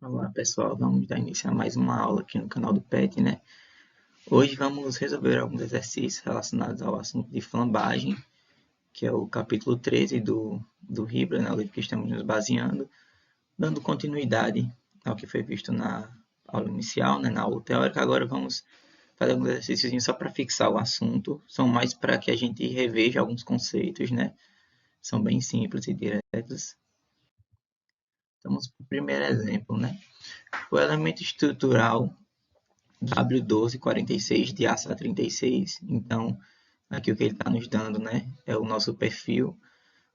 Olá pessoal, vamos dar início a mais uma aula aqui no canal do PET, né? Hoje vamos resolver alguns exercícios relacionados ao assunto de flambagem, que é o capítulo 13 do Ribra, né? O livro que estamos nos baseando, dando continuidade ao que foi visto na aula inicial, né? Na aula teórica. Agora vamos fazer alguns exercícios só para fixar o assunto, são mais para que a gente reveja alguns conceitos, né? São bem simples e diretos. Vamos para o primeiro exemplo, né? O elemento estrutural W1246 de ASA36. Então, aqui o que ele está nos dando, né, é o nosso perfil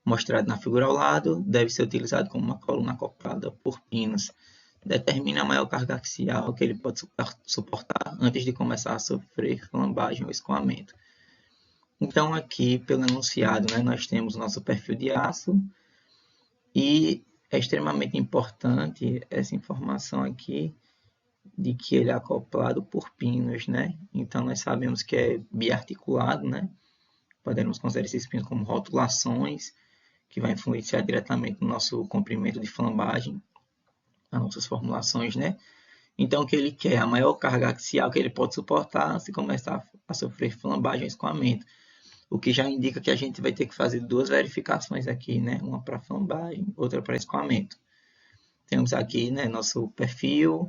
mostrado na figura ao lado, deve ser utilizado como uma coluna acoplada por pinos. Determina a maior carga axial que ele pode suportar antes de começar a sofrer flambagem ou escoamento. Então, aqui, pelo enunciado, né, nós temos o nosso perfil de aço e é extremamente importante essa informação aqui, de que ele é acoplado por pinos, né? Então, nós sabemos que é biarticulado, né? Podemos considerar esses pinos como rotulações, que vai influenciar diretamente no nosso comprimento de flambagem, nas nossas formulações, né? Então, o que ele quer? A maior carga axial que ele pode suportar se começar a sofrer flambagem ou escoamento. O que já indica que a gente vai ter que fazer duas verificações aqui, né? Uma para flambagem, outra para escoamento. Temos aqui, né, nosso perfil.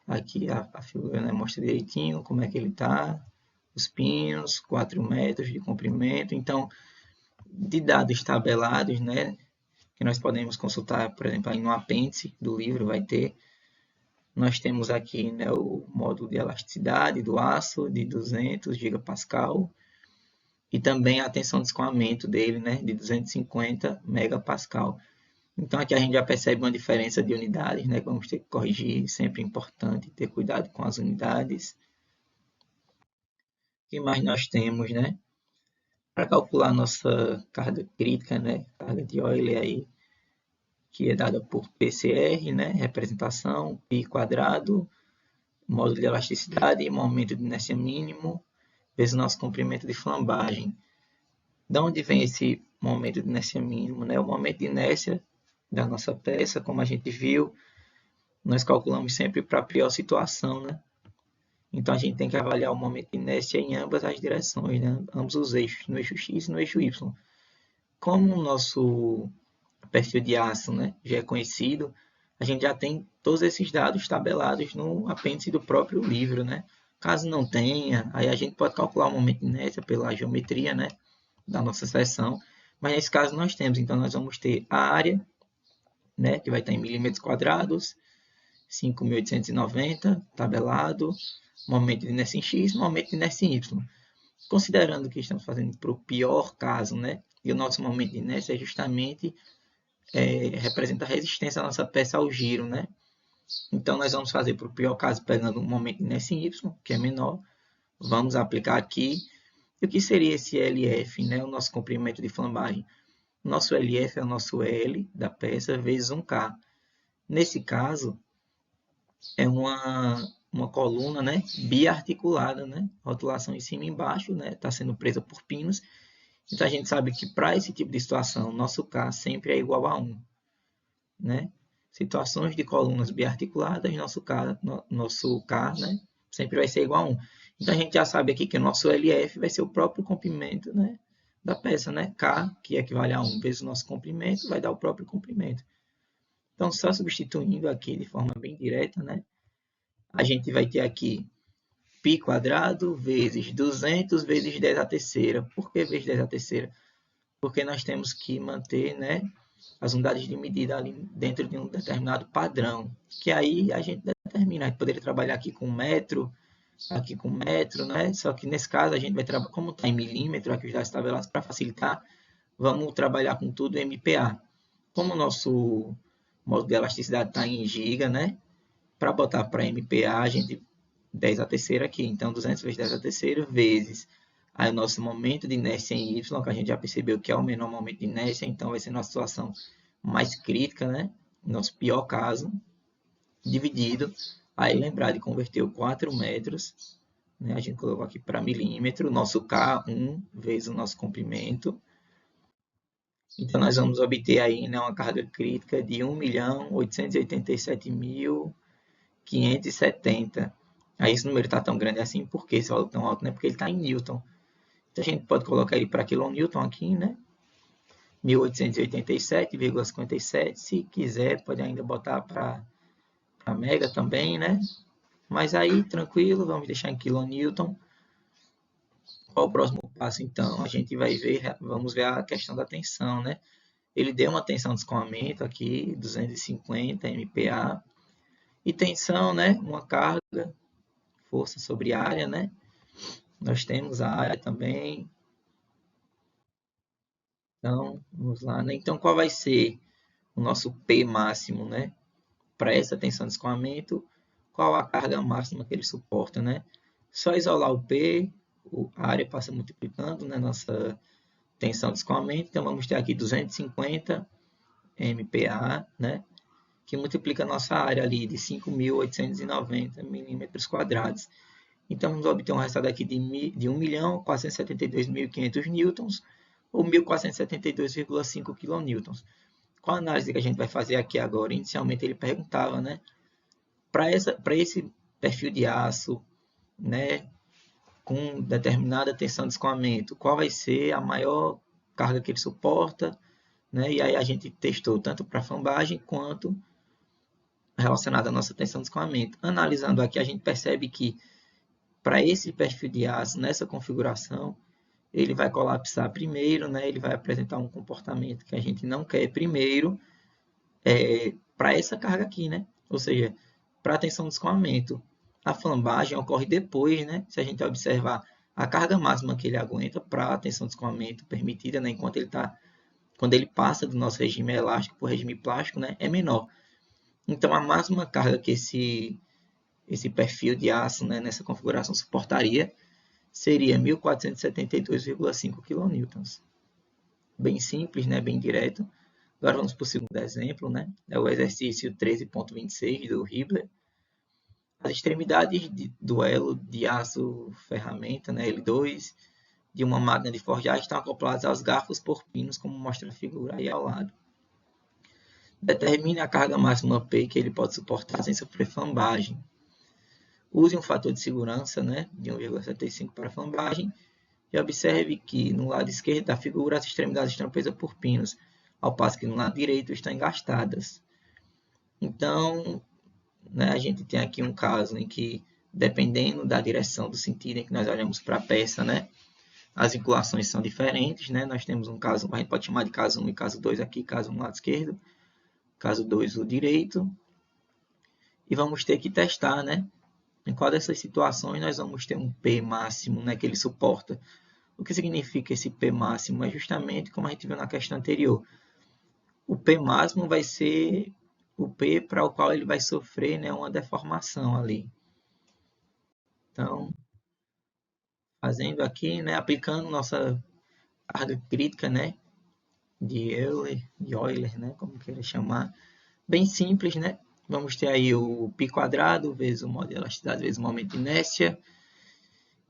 Aqui a figura, né, mostra direitinho como é que ele está, os pinos, 4 metros de comprimento. Então, de dados tabelados, né, que nós podemos consultar, por exemplo, aí no apêndice do livro vai ter, nós temos aqui, né, o módulo de elasticidade do aço de 200 gigapascal e também a tensão de escoamento dele, né, de 250 megapascal. Então aqui a gente já percebe uma diferença de unidades, né, que vamos ter que corrigir, sempre é importante ter cuidado com as unidades. O que mais nós temos, né? Para calcular nossa carga crítica, né? Carga de Euler aí, que é dada por PCR, né? Representação, π quadrado, módulo de elasticidade, momento de inércia mínimo, vezes nosso comprimento de flambagem. De onde vem esse momento de inércia mínimo, né? O momento de inércia da nossa peça, como a gente viu, nós calculamos sempre para a pior situação, né? Então a gente tem que avaliar o momento de inércia em ambas as direções, né? Ambos os eixos, no eixo X e no eixo Y. Como o nosso perfil de aço, né, já é conhecido, a gente já tem todos esses dados tabelados no apêndice do próprio livro, né? Caso não tenha, aí a gente pode calcular o momento de inércia pela geometria, né, da nossa seção, mas nesse caso nós temos, então nós vamos ter a área, né, que vai estar em milímetros quadrados, 5.890, tabelado, momento de inércia em X, momento de inércia em Y. Considerando que estamos fazendo para o pior caso, né? E o nosso momento de inércia é justamente representa a resistência da nossa peça ao giro, né? Então, nós vamos fazer para o pior caso pegando um momento de inércia em Y, que é menor. Vamos aplicar aqui. E o que seria esse LF, né? O nosso comprimento de flambagem. O nosso LF é o nosso L da peça vezes 1K. Nesse caso, é uma coluna, né, biarticulada, né, rotulação em cima e embaixo, né, está sendo presa por pinos. Então a gente sabe que para esse tipo de situação, nosso K sempre é igual a 1, né? Situações de colunas biarticuladas, nosso K, né, sempre vai ser igual a 1. Então a gente já sabe aqui que o nosso LF vai ser o próprio comprimento, né, da peça, né? K, que equivale a 1 vezes o nosso comprimento, vai dar o próprio comprimento. Então, só substituindo aqui de forma bem direta, né, a gente vai ter aqui π quadrado vezes 200 vezes 10 a terceira. Por que vezes 10 a terceira? Porque nós temos que manter, né, as unidades de medida ali dentro de um determinado padrão, que aí a gente determina. A gente poderia trabalhar aqui com metro, né? Só que nesse caso a gente vai trabalhar, como está em milímetro, aqui os dados tabelados, para facilitar, vamos trabalhar com tudo em MPa. Como o nosso módulo de elasticidade está em giga, né? Para botar para MPa, a gente 10 a terceira aqui. Então, 200 vezes 10 a terceira vezes aí o nosso momento de inércia em Y, que a gente já percebeu que é o menor momento de inércia, então vai ser nossa situação mais crítica, né? Nosso pior caso, dividido. Aí lembrar de converter o 4 metros, né? A gente colocou aqui para milímetro, nosso K, 1 vezes o nosso comprimento, Então, nós vamos obter aí, né, uma carga crítica de 1.887.570. Aí esse número está tão grande assim, por que esse valor tão alto? Né? Porque ele está em Newton. Então, a gente pode colocar ele para quilonewton aqui, né? 1887,57. Se quiser, pode ainda botar para mega também, né? Mas aí, tranquilo, vamos deixar em quilonewton. Qual o próximo passo, então? A gente vai ver, vamos ver a questão da tensão, né? Ele deu uma tensão de escoamento aqui, 250 MPa. E tensão, né? Uma carga, força sobre área, né? Nós temos a área também. Então, vamos lá, né? Então, qual vai ser o nosso P máximo, né? Para essa tensão de escoamento, qual a carga máxima que ele suporta, né? Só isolar o P, a área passa multiplicando, né? Nossa tensão de escoamento. Então, vamos ter aqui 250 MPa, né? Que multiplica a nossa área ali de 5.890 milímetros quadrados. Então, vamos obter um resultado aqui de 1.472.500 newtons, ou 1.472,5 kilonewtons. Qual a análise que a gente vai fazer aqui agora? Inicialmente, ele perguntava, né? Para esse perfil de aço, né? Com determinada tensão de escoamento, qual vai ser a maior carga que ele suporta, né? E aí a gente testou tanto para flambagem quanto relacionada à nossa tensão de escoamento. Analisando aqui, a gente percebe que para esse perfil de aço, nessa configuração, ele vai colapsar primeiro, né? Ele vai apresentar um comportamento que a gente não quer primeiro, para essa carga aqui, né? Ou seja, para a tensão de escoamento. A flambagem ocorre depois, né? Se a gente observar a carga máxima que ele aguenta para a tensão de escoamento permitida, né? Quando ele passa do nosso regime elástico para o regime plástico, né? É menor. Então, a máxima carga que esse perfil de aço, né, nessa configuração suportaria seria 1.472,5 kN. Bem simples, né, bem direto. Agora vamos para o segundo exemplo, né? É o exercício 13.26 do Hibbeler. As extremidades do elo de aço-ferramenta, né, L2, de uma máquina de forjagem estão acopladas aos garfos por pinos, como mostra a figura aí ao lado. Determine a carga máxima P que ele pode suportar sem sofrer flambagem. Use um fator de segurança, né, de 1,75 para flambagem e observe que no lado esquerdo da figura as extremidades estão presas por pinos, ao passo que no lado direito estão engastadas. Então, né, a gente tem aqui um caso em que, dependendo da direção do sentido em que nós olhamos para a peça, né, as vinculações são diferentes. Né? Nós temos um caso, a gente pode chamar de caso 1 e caso 2 aqui, caso 1 lado esquerdo, caso 2 o direito. E vamos ter que testar, né? Em qual dessas situações nós vamos ter um P máximo, né, que ele suporta. O que significa esse P máximo? É justamente como a gente viu na questão anterior. O P máximo vai ser o P para o qual ele vai sofrer, né, uma deformação ali. Então, fazendo aqui, né, aplicando nossa carga crítica, né, de Euler, né, como queira chamar, bem simples, né? Vamos ter aí o π quadrado vezes o modo de elasticidade vezes o momento de inércia,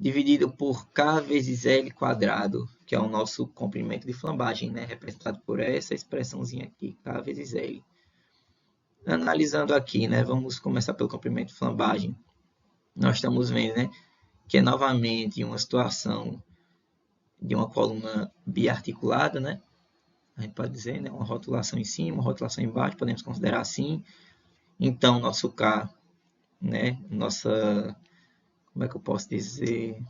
dividido por K vezes L quadrado, que é o nosso comprimento de flambagem, né? Representado por essa expressãozinha aqui, K vezes L. Analisando aqui, né? Vamos começar pelo comprimento de flambagem. Nós estamos vendo, né, que é novamente uma situação de uma coluna biarticulada, né? A gente pode dizer, né, uma rotulação em cima, uma rotulação embaixo, podemos considerar assim. Então, nosso K, né, nossa, como é que eu posso dizer,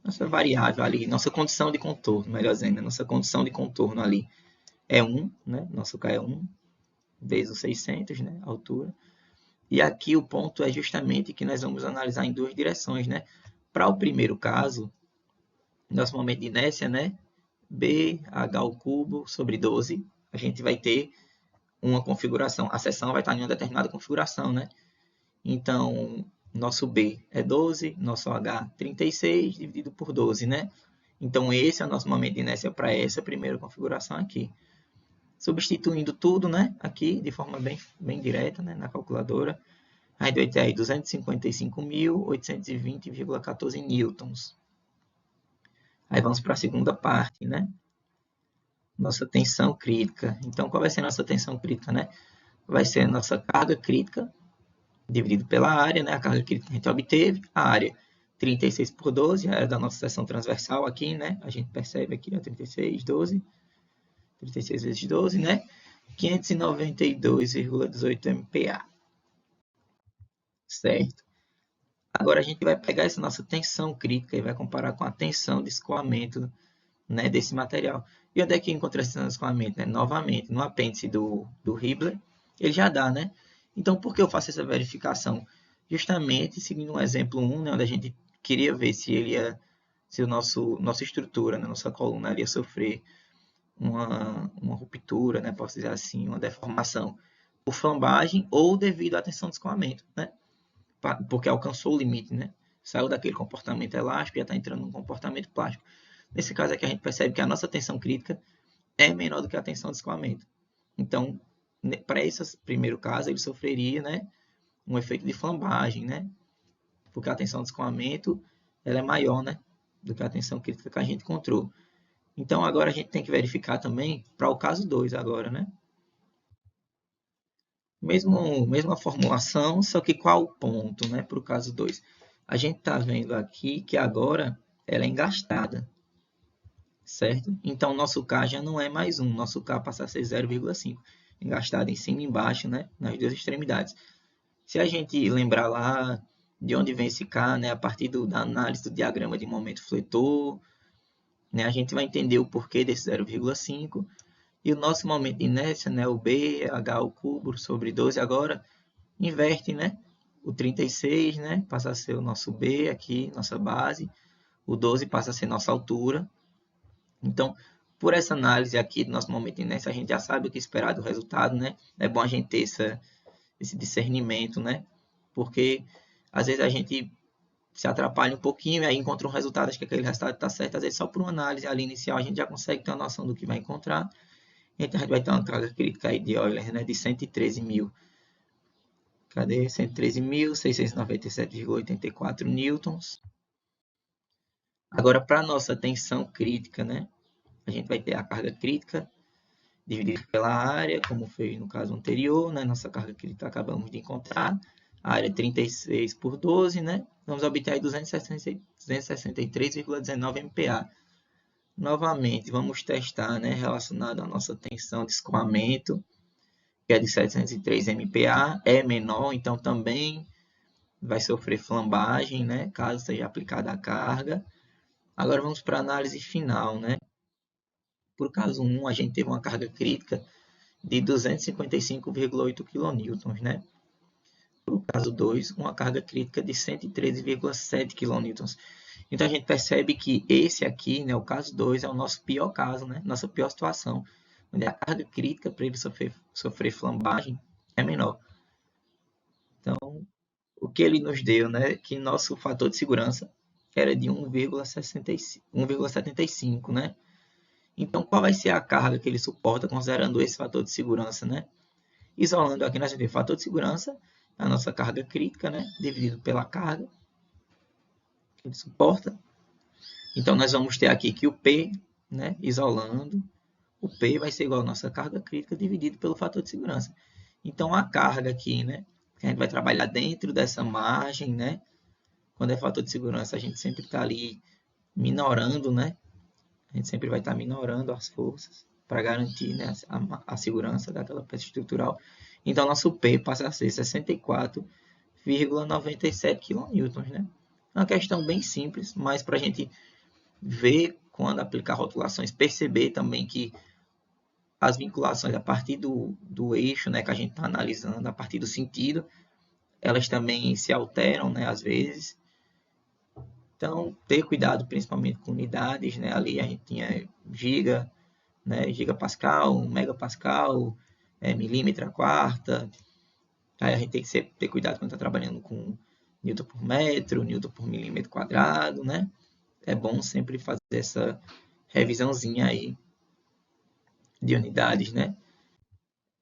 nossa variável ali, nossa condição de contorno, melhor dizendo, nossa condição de contorno ali é 1, né, nosso K é 1, vezes os 600, né, a altura. E aqui o ponto é justamente que nós vamos analisar em duas direções, né. Para o primeiro caso, nosso momento de inércia, né, BH ao cubo sobre 12, a gente vai ter uma configuração, a seção vai estar em uma determinada configuração, né? Então, nosso B é 12, nosso H 36, dividido por 12, né? Então, esse é o nosso momento de inércia para essa primeira configuração aqui. Substituindo tudo, né? Aqui, de forma bem direta, né? Na calculadora, a gente vai ter aí 255.820,14 newtons. Aí vamos para a segunda parte, né? nossa tensão crítica. Então, qual vai ser a nossa tensão crítica, né? Vai ser a nossa carga crítica dividido pela área, né? A carga crítica que a gente obteve, a área 36 por 12, a área da nossa seção transversal aqui, né? A gente percebe aqui, ó, 36 vezes 12, né? 592,18 MPa, certo? Agora a gente vai pegar essa nossa tensão crítica e vai comparar com a tensão de escoamento, né, desse material. E onde é que encontra esse tensão de escoamento? Né? Novamente, no apêndice do Hibbeler, ele já dá, né? Então, por que eu faço essa verificação? Justamente seguindo um exemplo 1, né, onde a gente queria ver se o nossa estrutura, né, nossa coluna ia sofrer uma ruptura, né, posso dizer assim, uma deformação por flambagem ou devido à tensão de escoamento, né? Porque alcançou o limite, né? Saiu daquele comportamento elástico e já está entrando num comportamento plástico. Nesse caso aqui a gente percebe que a nossa tensão crítica é menor do que a tensão de escoamento. Então, para esse primeiro caso, ele sofreria, né, um efeito de flambagem, né? Porque a tensão de escoamento ela é maior, né, do que a tensão crítica que a gente encontrou. Então, agora a gente tem que verificar também para o caso 2 agora, né? Mesma formulação, só que qual o ponto, né, para o caso 2? A gente está vendo aqui que agora ela é engastada, certo? Então, nosso K já não é mais 1, nosso K passa a ser 0,5, engastado em cima e embaixo, né, nas duas extremidades. Se a gente lembrar lá de onde vem esse K, né, a partir da análise do diagrama de momento fletor, né, a gente vai entender o porquê desse 0,5. E o nosso momento de inércia, né, o B, H ao cubo sobre 12 agora, inverte, né? O 36, né, passa a ser o nosso B aqui, nossa base. O 12 passa a ser nossa altura. Então, por essa análise aqui do nosso momento de inércia, a gente já sabe o que esperar do resultado, né? É bom a gente ter esse discernimento, né? Porque às vezes a gente se atrapalha um pouquinho e aí encontra um resultado, acho que aquele resultado está certo. Às vezes só por uma análise ali inicial a gente já consegue ter uma noção do que vai encontrar. Então a gente vai ter uma carga crítica aí de Euler, né, de 113 mil. Cadê? 113.697,84 newtons. Agora, para a nossa tensão crítica, né, a gente vai ter a carga crítica dividida pela área, como fez no caso anterior, né, nossa carga crítica acabamos de encontrar, a área 36 por 12, né, vamos obter aí 263,19 MPa. Novamente, vamos testar, né, relacionado à nossa tensão de escoamento, que é de 703 MPa, é menor, então também vai sofrer flambagem, né, caso seja aplicada a carga. Agora vamos para a análise final, né? Por caso 1, a gente teve uma carga crítica de 255,8 kN, né? Por caso 2, uma carga crítica de 113,7 kN. Então a gente percebe que esse aqui, né, o caso 2, é o nosso pior caso, né? Nossa pior situação, onde a carga crítica para ele sofrer flambagem é menor. Então, o que ele nos deu, né, que nosso fator de segurança era de 1,75, né? Então, qual vai ser a carga que ele suporta considerando esse fator de segurança, né? Isolando aqui, nós temos o fator de segurança, a nossa carga crítica, né, dividido pela carga que ele suporta. Então, nós vamos ter aqui que o P, né, isolando, o P vai ser igual à nossa carga crítica dividido pelo fator de segurança. Então, a carga aqui, né, que a gente vai trabalhar dentro dessa margem, né, quando é fator de segurança, a gente sempre está ali minorando, né? A gente sempre vai estar minorando as forças para garantir, né, a segurança daquela peça estrutural. Então, nosso P passa a ser 64,97 kN, né? É uma questão bem simples, mas para a gente ver quando aplicar rotulações, perceber também que as vinculações a partir do eixo, né, que a gente está analisando, a partir do sentido, elas também se alteram, né, às vezes. Então, ter cuidado principalmente com unidades, né? Ali a gente tinha giga, né? Gigapascal, megapascal, milímetro a quarta. Aí a gente tem que ter cuidado quando está trabalhando com newton por metro, newton por milímetro quadrado, né? É bom sempre fazer essa revisãozinha aí de unidades, né?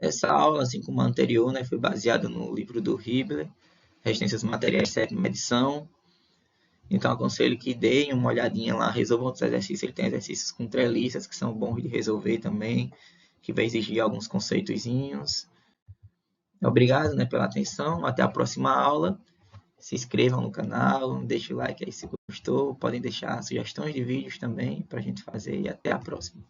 Essa aula, assim como a anterior, né, foi baseada no livro do Hibbeler, Resistências Materiais, sétima edição. Então, aconselho que deem uma olhadinha lá, resolvam outros exercícios. Ele tem exercícios com treliças que são bons de resolver também, que vai exigir alguns conceitozinhos. Obrigado, né, pela atenção. Até a próxima aula. Se inscrevam no canal, deixem o like aí se gostou. Podem deixar sugestões de vídeos também para a gente fazer. E até a próxima.